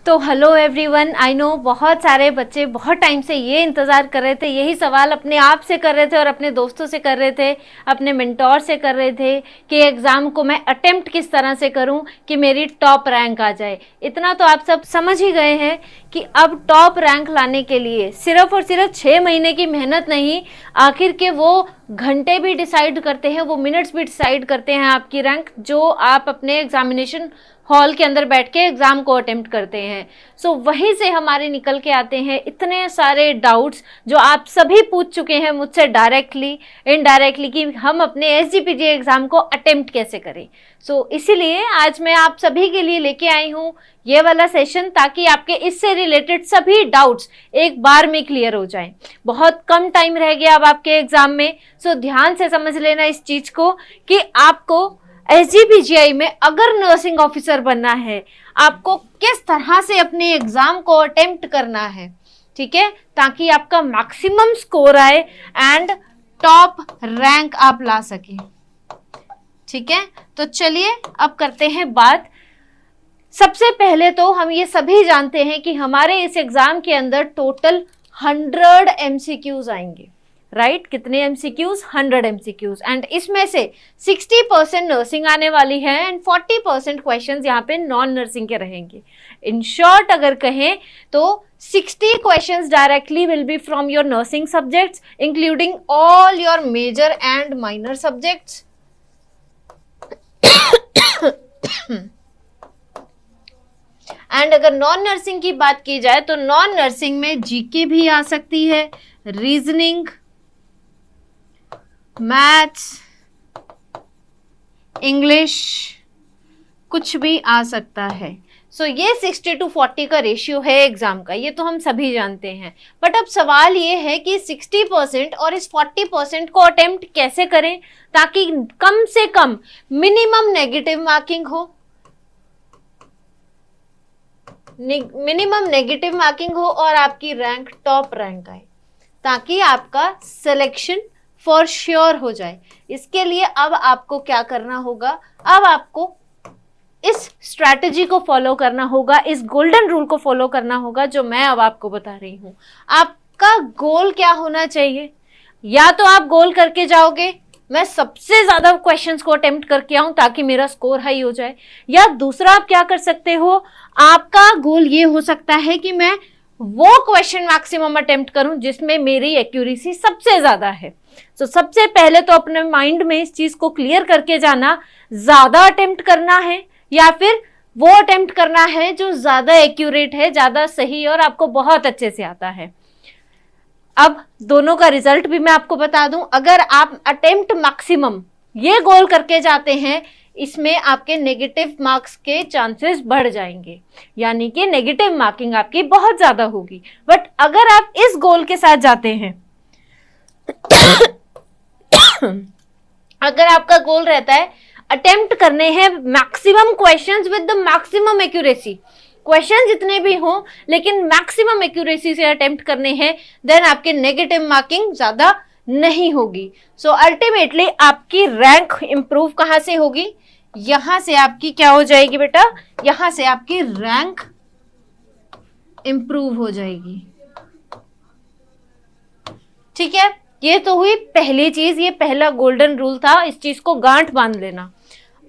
तो hello everyone, I know बहुत सारे बच्चे बहुत टाइम से ये इंतज़ार कर रहे थे, यही सवाल अपने आप से कर रहे थे और अपने दोस्तों से कर रहे थे, अपने मेंटोर से कर रहे थे कि एग्ज़ाम को मैं अटेम्प्ट किस तरह से करूं कि मेरी टॉप रैंक आ जाए। इतना तो आप सब समझ ही गए हैं कि अब टॉप रैंक लाने के लिए सिर्फ और सिर्फ 6 महीने की मेहनत नहीं, आखिर के वो घंटे भी डिसाइड करते हैं, वो मिनट्स भी डिसाइड करते हैं आपकी रैंक, जो आप अपने एग्जामिनेशन हॉल के अंदर बैठ के एग्जाम को अटेम्प्ट करते हैं। सो वहीं से हमारे निकल के आते हैं इतने सारे डाउट्स जो आप सभी पूछ चुके हैं मुझसे डायरेक्टली इनडायरेक्टली कि हम अपने SGPG एग्जाम को अटेम्प्ट कैसे करें। सो इसीलिए आज मैं आप सभी के लिए लेके आई हूँ ये वाला सेशन, ताकि आपके इससे रिलेटेड सभी डाउट्स एक बार में क्लियर हो जाएं। बहुत कम टाइम रह गया अब आपके एग्जाम में, सो ध्यान से समझ लेना इस चीज को कि आपको SGPGI में अगर नर्सिंग ऑफिसर बनना है, आपको किस तरह से अपने एग्जाम को अटेम्प्ट करना है, ठीक है, ताकि आपका मैक्सिमम स्कोर आए एंड टॉप रैंक आप ला सके। ठीक है, तो चलिए अब करते हैं बात। सबसे पहले तो हम ये सभी जानते हैं कि हमारे इस एग्जाम के अंदर टोटल 100 MCQs आएंगे, राइट? कितने MCQs? 100 MCQs। एंड इसमें से 60% नर्सिंग आने वाली है एंड 40% क्वेश्चंस यहाँ पे नॉन नर्सिंग के रहेंगे। इन शॉर्ट अगर कहें तो 60 questions directly will be from your nursing subjects including all your major and minor subjects. And अगर नॉन नर्सिंग की बात की जाए तो नॉन नर्सिंग में GK भी आ सकती है, रीजनिंग, मैथ्स, इंग्लिश, कुछ भी आ सकता है। सो ये 60-40 का रेशियो है एग्जाम का, ये तो हम सभी जानते हैं। बट अब सवाल ये है कि 60% और इस 40% को अटेम्प्ट कैसे करें ताकि कम से कम मिनिमम नेगेटिव मार्किंग हो, और आपकी रैंक टॉप रैंक आए, ताकि आपका सिलेक्शन फॉर श्योर हो जाए। इसके लिए अब आपको क्या करना होगा? अब आपको इस स्ट्रैटेजी को फॉलो करना होगा, इस गोल्डन रूल को फॉलो करना होगा जो मैं अब आपको बता रही हूं। आपका गोल क्या होना चाहिए? या तो आप गोल करके जाओगे मैं सबसे ज्यादा क्वेश्चंस को अटेम्प्ट करके आऊं ताकि मेरा स्कोर हाई हो जाए, या दूसरा आप क्या कर सकते हो, आपका गोल ये हो सकता है कि मैं वो क्वेश्चन मैक्सिमम अटेम्प्ट करूं जिसमें मेरी एक्यूरेसी सबसे ज्यादा है। तो सबसे पहले तो अपने माइंड में इस चीज को क्लियर करके जाना, ज्यादा अटेम्प्ट करना है या फिर वो अटेम्प्ट करना है जो ज्यादा एक्यूरेट है, ज्यादा सही और आपको बहुत अच्छे से आता है। अब दोनों का रिजल्ट भी मैं आपको बता दूं। अगर आप अटेम्प्ट मैक्सिमम ये गोल करके जाते हैं, इसमें आपके नेगेटिव मार्क्स के चांसेस बढ़ जाएंगे, यानी कि नेगेटिव मार्किंग आपकी बहुत ज्यादा होगी। बट अगर आप इस गोल के साथ जाते हैं अगर आपका गोल रहता है अटेम्प्ट करने हैं maximum questions with the maximum accuracy, question जितने भी हों लेकिन मैक्सिमम एक्यूरेसी से अटेम्प्ट करने हैं, देन आपके नेगेटिव मार्किंग ज्यादा नहीं होगी। सो अल्टीमेटली आपकी रैंक इंप्रूव कहां से होगी? यहां से आपकी क्या हो जाएगी बेटा? यहां से आपकी रैंक इंप्रूव हो जाएगी। ठीक है, ये तो हुई पहली चीज, ये पहला गोल्डन रूल था, इस चीज को गांठ बांध लेना।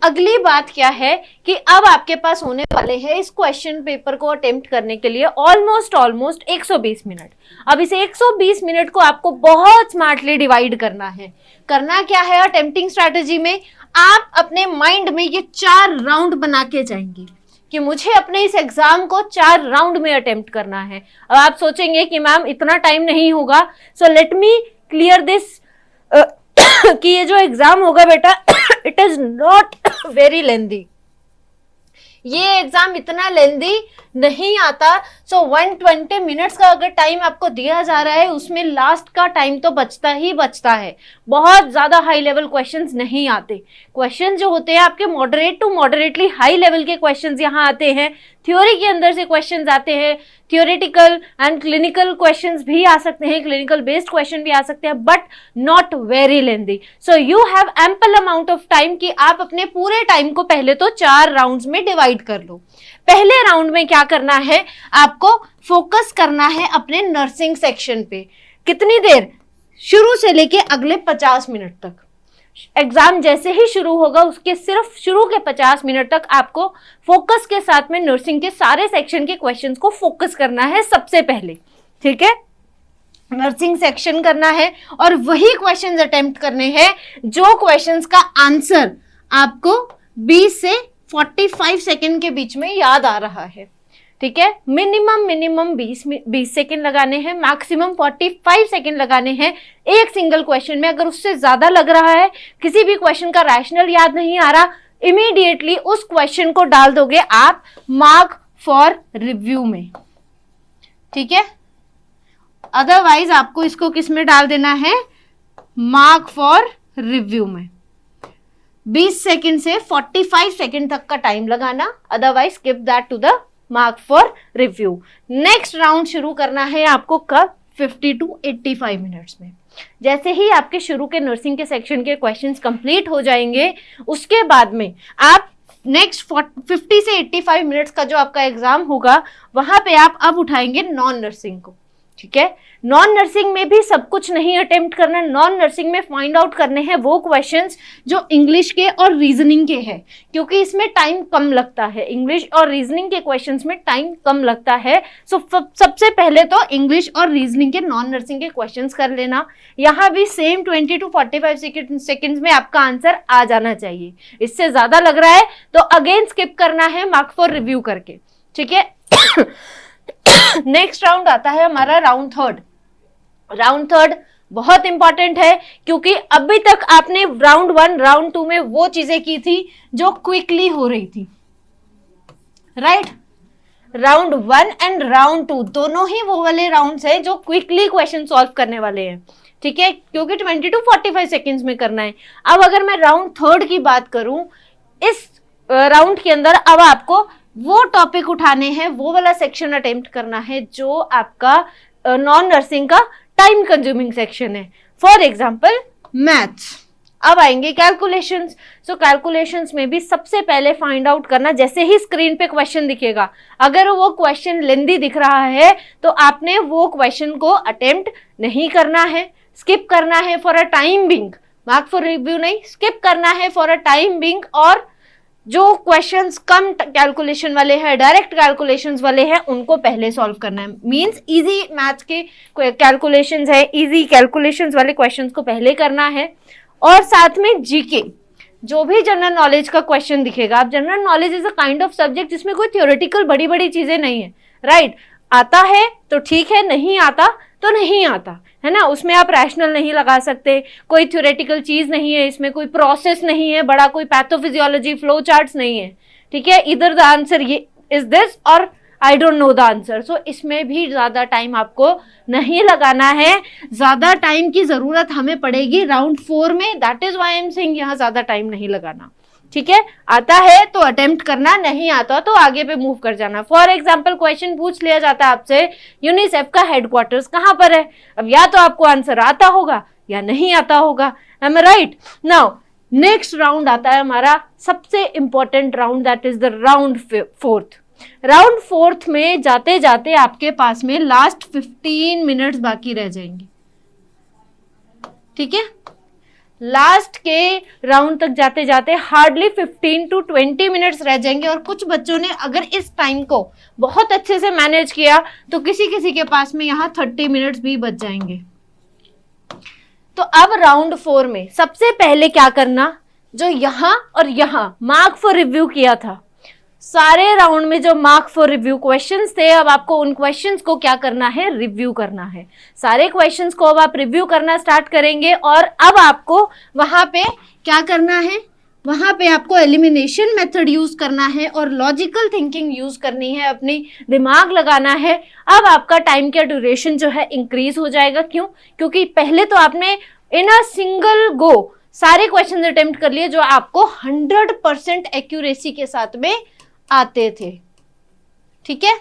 अगली बात क्या है कि अब आपके पास होने वाले हैं इस क्वेश्चन पेपर को अटेम्प्ट करने के लिए ऑलमोस्ट 120 मिनट। अब इसे 120 मिनट को आपको बहुत स्मार्टली डिवाइड करना है। करना क्या है? अटेम्प्टिंग स्ट्रैटेजी में आप अपने माइंड में ये 4 राउंड बना के जाएंगे कि मुझे अपने इस एग्जाम को 4 राउंड में अटेम्प्ट करना है। अब आप सोचेंगे कि मैम इतना टाइम नहीं होगा, so let me clear this कि ये जो एग्जाम होगा बेटा it is not very lengthy, ये एग्जाम इतना लेंदी नहीं आता। सो 120 मिनट्स का अगर टाइम आपको दिया जा रहा है, उसमें लास्ट का टाइम तो बचता ही बचता है। बहुत ज्यादा हाई लेवल क्वेश्चंस नहीं आते। क्वेश्चन जो होते हैं आपके moderate to moderately high level के क्वेश्चंस यहाँ आते हैं। थ्योरी के अंदर से क्वेश्चंस आते हैं, थियोरेटिकल एंड क्लिनिकल क्वेश्चंस भी आ सकते हैं, क्लिनिकल बेस्ड क्वेश्चन भी आ सकते हैं, but not very lengthy. So you have ample amount of time कि आप अपने पूरे टाइम को पहले तो 4 राउंड्स में डिवाइड कर लो। पहले राउंड में क्या करना है, आपको फोकस करना है अपने नर्सिंग सेक्शन पे। कितनी देर, शुरू से लेके अगले 50 मिनट तक। एग्जाम जैसे ही शुरू होगा उसके सिर्फ शुरू के 50 मिनट तक आपको फोकस के साथ में नर्सिंग के सारे सेक्शन के क्वेश्चंस को फोकस करना है सबसे पहले, ठीक है। नर्सिंग सेक्शन करना है और वही क्वेश्चंस अटेम्प्ट करने हैं जो क्वेश्चंस का आंसर आपको 20 से 45 सेकंड के बीच में याद आ रहा है, ठीक है। मिनिमम 20 सेकंड लगाने हैं, मैक्सिमम 45 सेकंड लगाने हैं एक सिंगल क्वेश्चन में। अगर उससे ज्यादा लग रहा है, किसी भी क्वेश्चन का रैशनल याद नहीं आ रहा, इमीडिएटली उस क्वेश्चन को डाल दोगे आप मार्क फॉर रिव्यू में, ठीक है। अदरवाइज आपको इसको किस में डाल देना है, मार्क फॉर रिव्यू में। 20 सेकंड से 45 सेकंड तक का टाइम लगाना, otherwise skip that to the mark for review. Next round शुरू करना है आपको कब, 50 to 85 मिनट्स में। जैसे ही आपके शुरू के नर्सिंग के सेक्शन के क्वेश्चंस कंप्लीट हो जाएंगे, उसके बाद में आप नेक्स्ट 50 से 85 मिनट्स का जो आपका एग्जाम होगा, वहां पे आप अब उठाएंगे नॉन नर्सिंग को, ठीक है। नॉन नर्सिंग में भी सब कुछ नहीं अटेम्प्ट करना। नॉन नर्सिंग में फाइंड आउट करने हैं वो क्वेश्चंस जो इंग्लिश के और रीजनिंग के हैं, क्योंकि इसमें टाइम कम लगता है। इंग्लिश और रीजनिंग के क्वेश्चंस में टाइम कम लगता है। सो सबसे पहले तो इंग्लिश और रीजनिंग के नॉन नर्सिंग के क्वेश्चंस कर लेना। यहाँ भी सेम 20 to 45 सेकेंड्स में आपका आंसर आ जाना चाहिए। इससे ज्यादा लग रहा है तो अगेन स्किप करना है मार्क फॉर रिव्यू करके, ठीक है। नेक्स्ट राउंड आता है हमारा राउंड थर्ड। राउंड थर्ड बहुत इंपॉर्टेंट है, क्योंकि अभी तक आपने राउंड 1 राउंड 2 में वो चीजें की थी जो क्विकली हो रही थी, राइट। राउंड 1 एंड राउंड 2 दोनों ही वो वाले राउंड्स हैं जो क्विकली क्वेश्चन सॉल्व करने वाले हैं, ठीक है, क्योंकि 20 to 45 सेकेंड्स में करना है। अब अगर मैं राउंड थर्ड की बात करूं, इस राउंड के अंदर अब आपको वो टॉपिक उठाने हैं, वो वाला सेक्शन अटेम्प्ट करना है जो आपका नॉन नर्सिंग का टाइम कंज्यूमिंग सेक्शन है। For example maths. अब आएंगे कैलकुलेशंस। सो कैलकुलेशंस में भी सबसे पहले फाइंड आउट करना, जैसे ही स्क्रीन पे क्वेश्चन दिखेगा, अगर वो क्वेश्चन लेंदी दिख रहा है तो आपने वो क्वेश्चन को अटेम्प्ट नहीं करना है, स्किप करना है for a time being. Mark for review नहीं, स्किप करना है फॉर अ टाइम बिंग। और जो क्वेश्चंस कम कैलकुलेशन वाले हैं, डायरेक्ट कैलकुलेशंस वाले हैं, उनको पहले सॉल्व करना है। मींस इजी मैथ्स के कैलकुलेशंस है, इजी कैलकुलेशंस वाले क्वेश्चंस को पहले करना है। और साथ में जीके, जो भी जनरल नॉलेज का क्वेश्चन दिखेगा, आप general knowledge is a kind of subject जिसमें कोई थ्योरेटिकल बड़ी बड़ी चीजें नहीं है, राइट। आता है तो ठीक है, नहीं आता तो नहीं आता, है ना। उसमें आप रैशनल नहीं लगा सकते, कोई थ्योरेटिकल चीज नहीं है, इसमें कोई प्रोसेस नहीं है बड़ा, कोई पैथोफिजियोलॉजी फ्लो चार्ट्स नहीं है, ठीक है। इधर द आंसर ये इज दिस और I don't know the answer. So इसमें भी ज्यादा टाइम आपको नहीं लगाना है। ज्यादा टाइम की जरूरत हमें पड़ेगी राउंड 4 में, that is why I am saying यहाँ ज्यादा टाइम नहीं लगाना, ठीक है। आता है तो अटेम्प्ट करना, नहीं आता तो आगे पे मूव कर जाना। फॉर एग्जाम्पल क्वेश्चन पूछ लिया जाता है आपसे, यूनिसेफ का हेडक्वार्टर्स कहाँ पर है। अब या तो आपको आंसर आता होगा या नहीं आता होगा, एम आई राइट। नाउ नेक्स्ट राउंड आता है हमारा सबसे important round, that is the round 4th। Round 4th में जाते जाते आपके पास में लास्ट 15 मिनट्स बाकी रह जाएंगे, ठीक है। लास्ट के राउंड तक जाते जाते हार्डली 15 to 20 मिनट्स रह जाएंगे। और कुछ बच्चों ने अगर इस टाइम को बहुत अच्छे से मैनेज किया तो किसी किसी के पास में यहाँ 30 मिनट्स भी बच जाएंगे। तो अब राउंड 4 में सबसे पहले क्या करना, जो यहाँ और यहाँ मार्क फॉर रिव्यू किया था, सारे राउंड में जो मार्क फॉर रिव्यू क्वेश्चंस थे, अब आपको उन क्वेश्चंस को क्या करना है, रिव्यू करना है। सारे क्वेश्चंस को अब आप रिव्यू करना स्टार्ट करेंगे। और अब आपको वहां पे क्या करना है, वहां पे आपको एलिमिनेशन मेथड यूज करना है और लॉजिकल थिंकिंग यूज करनी है, अपनी दिमाग लगाना है। अब आपका टाइम का ड्यूरेशन जो है इंक्रीज हो जाएगा। क्यों? क्योंकि पहले तो आपने इन अ सिंगल गो सारे क्वेश्चन अटेम्प्ट कर लिए जो आपको 100% एक्यूरेसी के साथ में आते थे, ठीक है।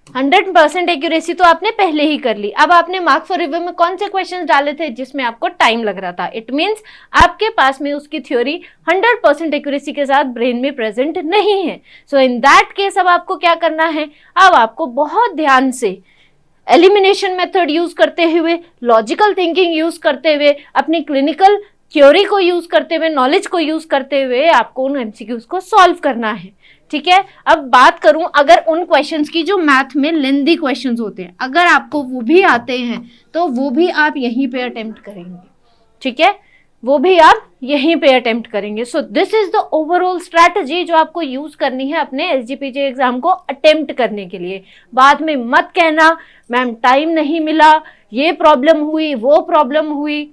100% एक्यूरेसी तो आपने पहले ही कर ली। अब आपने मार्क्स फॉर रिव्यू में कौन से क्वेश्चंस डाले थे जिसमें आपको टाइम लग रहा था? इट मींस आपके पास में उसकी थ्योरी 100% एक्यूरेसी के साथ ब्रेन में प्रेजेंट नहीं है। सो इन दैट केस अब आपको क्या करना है? अब आपको बहुत ध्यान से एलिमिनेशन मेथड यूज करते हुए, लॉजिकल थिंकिंग यूज करते हुए, अपनी क्लिनिकल थ्योरी को यूज करते हुए, नॉलेज को यूज करते हुए आपको उन एमसीक्यूज को सॉल्व करना है। ठीक है, अब बात करूं अगर उन क्वेश्चंस की जो मैथ में लेंदी क्वेश्चंस होते हैं, अगर आपको वो भी आते हैं तो वो भी आप यहीं पे अटेम्प्ट करेंगे। ठीक है, वो भी आप यहीं पे अटेम्प्ट करेंगे। So this is the overall strategy जो आपको यूज करनी है अपने एसजीपीटी एग्जाम को अटेम्प्ट करने के लिए। बाद में मत कहना मैम टाइम नहीं मिला, ये प्रॉब्लम हुई, वो प्रॉब्लम हुई।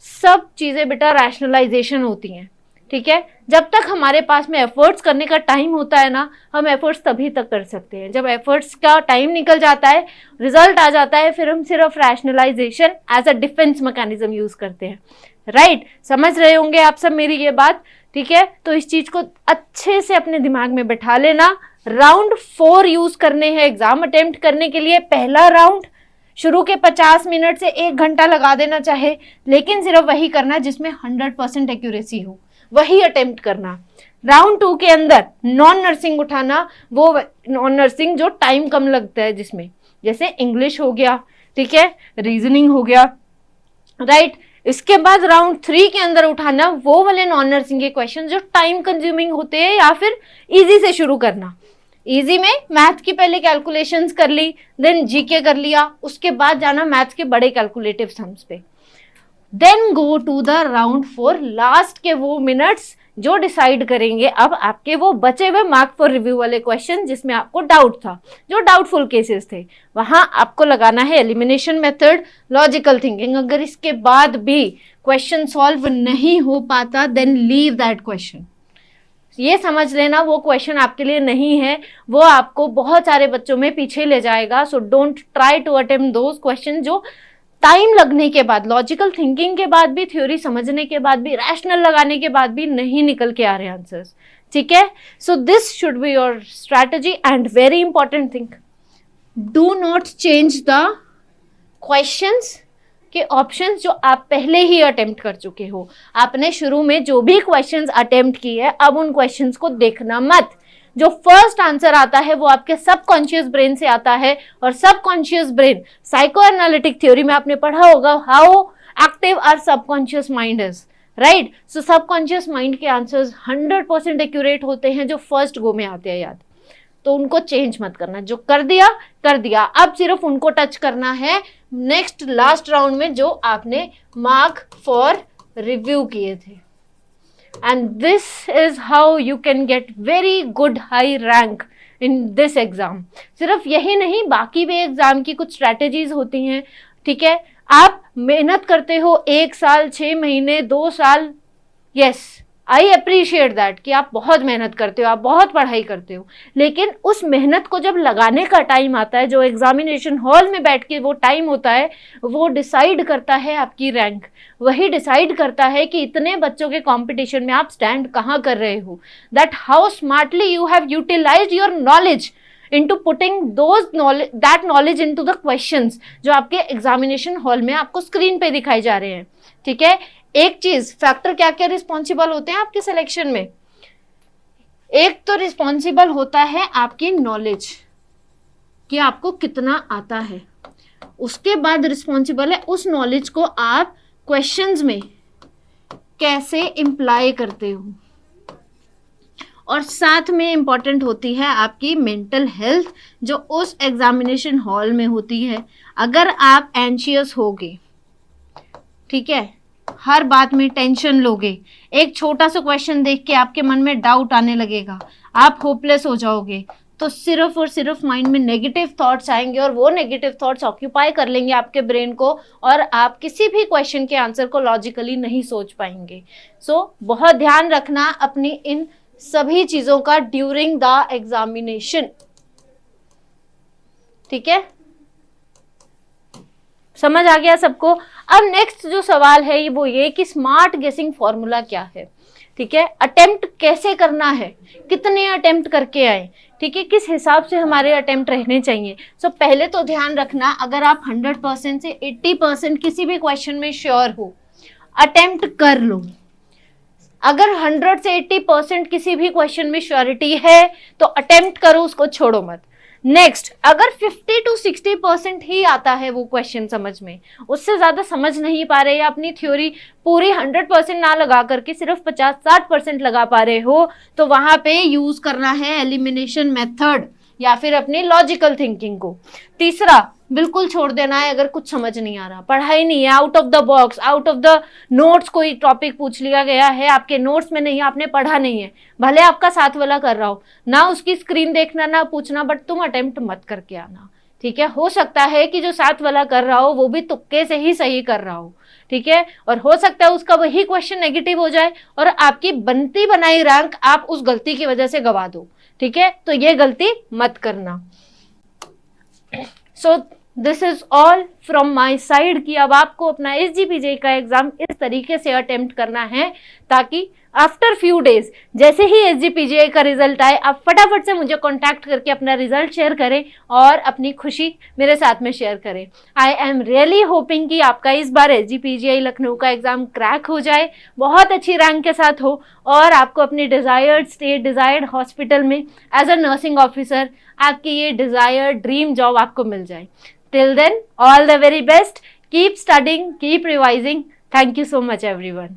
सब चीजें बेटा रैशनलाइजेशन होती हैं। ठीक है, जब तक हमारे पास में एफर्ट्स करने का टाइम होता है ना, हम एफर्ट्स तभी तक कर सकते हैं। जब एफर्ट्स का टाइम निकल जाता है, रिजल्ट आ जाता है, फिर हम सिर्फ rationalisation as a defence mechanism use करते हैं। राइट, समझ रहे होंगे आप सब मेरी ये बात। ठीक है, तो इस चीज को अच्छे से अपने दिमाग में बैठा लेना। राउंड 4 यूज करने हैं एग्जाम अटेम्प्ट करने के लिए। पहला राउंड शुरू के 50 मिनट से 1 घंटा लगा देना चाहे, लेकिन सिर्फ वही करना जिसमें 100% एक्यूरेसी हो, वही अटेम्प्ट करना। राउंड 2 के अंदर नॉन नर्सिंग उठाना, वो नॉन नर्सिंग जो टाइम कम लगता है, जिसमें जैसे इंग्लिश हो गया, ठीक है, रीजनिंग हो गया, राइट। इसके बाद राउंड 3 के अंदर उठाना वो वाले नॉन नर्सिंग के क्वेश्चन जो टाइम कंज्यूमिंग होते हैं, या फिर इजी से शुरू करना। इजी में मैथ की पहले कैलकुलेशंस कर ली, देन जीके कर लिया, उसके बाद जाना मैथ्स के बड़े कैलकुलेटिव सम्स पे। Then go to the round 4, last के वो मिनट्स जो डिसाइड करेंगे अब आपके वो बचे हुए मार्क फॉर रिव्यू वाले क्वेश्चन जिसमें आपको डाउट था, जो डाउटफुल केसेस थे, वहां आपको लगाना है एलिमिनेशन मेथड, लॉजिकल थिंकिंग। अगर इसके बाद भी क्वेश्चन सॉल्व नहीं हो पाता, देन लीव दैट क्वेश्चन। ये समझ लेना वो क्वेश्चन आपके लिए नहीं है, वो आपको बहुत सारे बच्चों में पीछे ले जाएगा। So don't try to attempt those question जो टाइम लगने के बाद, लॉजिकल थिंकिंग के बाद भी, थ्योरी समझने के बाद भी, रैशनल लगाने के बाद भी नहीं निकल के आ रहे आंसर्स। ठीक है, so this should be your strategy. And very important thing, do not change the questions के ऑप्शंस जो आप पहले ही अटेम्प्ट कर चुके हो। आपने शुरू में जो भी क्वेश्चंस अटेम्प्ट किए हैं, अब उन क्वेश्चंस को देखना मत। जो फर्स्ट आंसर आता है वो आपके सबकॉन्शियस ब्रेन से आता है, और subconscious brain, psychoanalytic theory में आपने पढ़ा होगा how active our subconscious mind is, right. So subconscious mind के आंसर्स 100% एक्यूरेट होते हैं जो फर्स्ट गो में आते हैं याद। तो उनको चेंज मत करना, जो कर दिया कर दिया, अब सिर्फ उनको टच करना है नेक्स्ट लास्ट राउंड में जो आपने मार्क फॉर रिव्यू किए थे। And this is how you can get very good high rank in this exam. सिर्फ यही नहीं, बाकी भी एग्जाम की कुछ स्ट्रैटेजीज होती हैं। ठीक है, आप मेहनत करते हो 1 साल, 6 महीने, 2 साल, यस आई अप्रिशिएट दैट कि आप बहुत मेहनत करते हो, आप बहुत पढ़ाई करते हो, लेकिन उस मेहनत को जब लगाने का टाइम आता है, जो एग्जामिनेशन हॉल में बैठ के वो टाइम होता है, वो डिसाइड करता है आपकी रैंक। वही डिसाइड करता है कि इतने बच्चों के कंपटीशन में आप स्टैंड कहाँ कर रहे हो, that how smartly you have utilised your knowledge into putting that knowledge into the questions जो आपके एग्जामिनेशन हॉल में आपको स्क्रीन पे दिखाई जा रहे हैं। ठीक है, एक चीज, फैक्टर क्या क्या रिस्पॉन्सिबल होते हैं आपके सिलेक्शन में? एक तो रिस्पॉन्सिबल होता है आपकी नॉलेज कि आपको कितना आता है, उसके बाद रिस्पॉन्सिबल है उस नॉलेज को आप क्वेश्चंस में कैसे इम्प्लाई करते हो, और साथ में इंपॉर्टेंट होती है आपकी मेंटल हेल्थ जो उस एग्जामिनेशन हॉल में होती है। अगर आप एंशियस होगे, ठीक है, हर बात में टेंशन लोगे, एक छोटा सा क्वेश्चन देख के आपके मन में डाउट आने लगेगा, आप होपलेस हो जाओगे, तो सिर्फ और सिर्फ माइंड में नेगेटिव थॉट्स आएंगे और वो नेगेटिव थॉट्स ऑक्यूपाई कर लेंगे आपके ब्रेन को, और आप किसी भी क्वेश्चन के आंसर को लॉजिकली नहीं सोच पाएंगे। सो बहुत ध्यान रखना अपनी इन सभी चीजों का ड्यूरिंग द एग्जामिनेशन। ठीक है, समझ आ गया सबको? अब नेक्स्ट जो सवाल है वो ये कि स्मार्ट गेसिंग फॉर्मूला क्या है। ठीक है, अटेम्प्ट कैसे करना है, कितने अटेम्प्ट करके आए, ठीक है, किस हिसाब से हमारे अटेम्प्ट रहने चाहिए। सो पहले तो ध्यान रखना, अगर आप 100% से 80% किसी भी क्वेश्चन में श्योर हो, अटेम्प्ट कर लो। अगर 100 से 80% किसी भी क्वेश्चन में श्योरिटी है तो अटेम्प्ट करो, उसको छोड़ो मत। नेक्स्ट, अगर 50 to 60% ही आता है वो क्वेश्चन समझ में, उससे ज्यादा समझ नहीं पा रहे, या अपनी थ्योरी पूरी 100% ना लगा करके सिर्फ 50-60% लगा पा रहे हो, तो वहां पे यूज करना है एलिमिनेशन मेथड या फिर अपनी लॉजिकल थिंकिंग को। तीसरा, बिल्कुल छोड़ देना है अगर कुछ समझ नहीं आ रहा, पढ़ाई नहीं है, out of the box, out of the notes कोई टॉपिक पूछ लिया गया है, आपके नोट्स में नहीं है, आपने पढ़ा नहीं है, भले आपका साथ वाला कर रहा हो, ना उसकी स्क्रीन देखना ना पूछना, बट तुम अटेम्प्ट मत करके आना, ठीक है। हो सकता है कि जो साथ वाला कर रहा हो वो भी तुक्के से ही सही कर रहा हो, ठीक है, और हो सकता है उसका वही क्वेश्चन नेगेटिव हो जाए और आपकी बनती बनाई रैंक आप उस गलती की वजह से गवा दो, ठीक है, तो ये गलती मत करना। So this is all from my side कि अब आपको अपना SGPJ का एग्जाम इस तरीके से अटेम्प्ट करना है ताकि आफ्टर फ्यू डेज जैसे ही SGPJ का रिजल्ट आए आप फटाफट से मुझे कांटेक्ट करके अपना रिजल्ट शेयर करें और अपनी खुशी मेरे साथ में शेयर करें। आई एम रियली होपिंग कि आपका इस बार SGPJ लखनऊ का एग्जाम क्रैक हो जाए, बहुत अच्छी रैंक के साथ हो और आपको अपनी डिजायर्ड स्टेट, डिजायर्ड हॉस्पिटल में एज अ नर्सिंग ऑफिसर आपकी ये डिजायर्ड ड्रीम जॉब आपको मिल जाए। Till then, all the very best. Keep studying, keep revising. Thank you so much, everyone.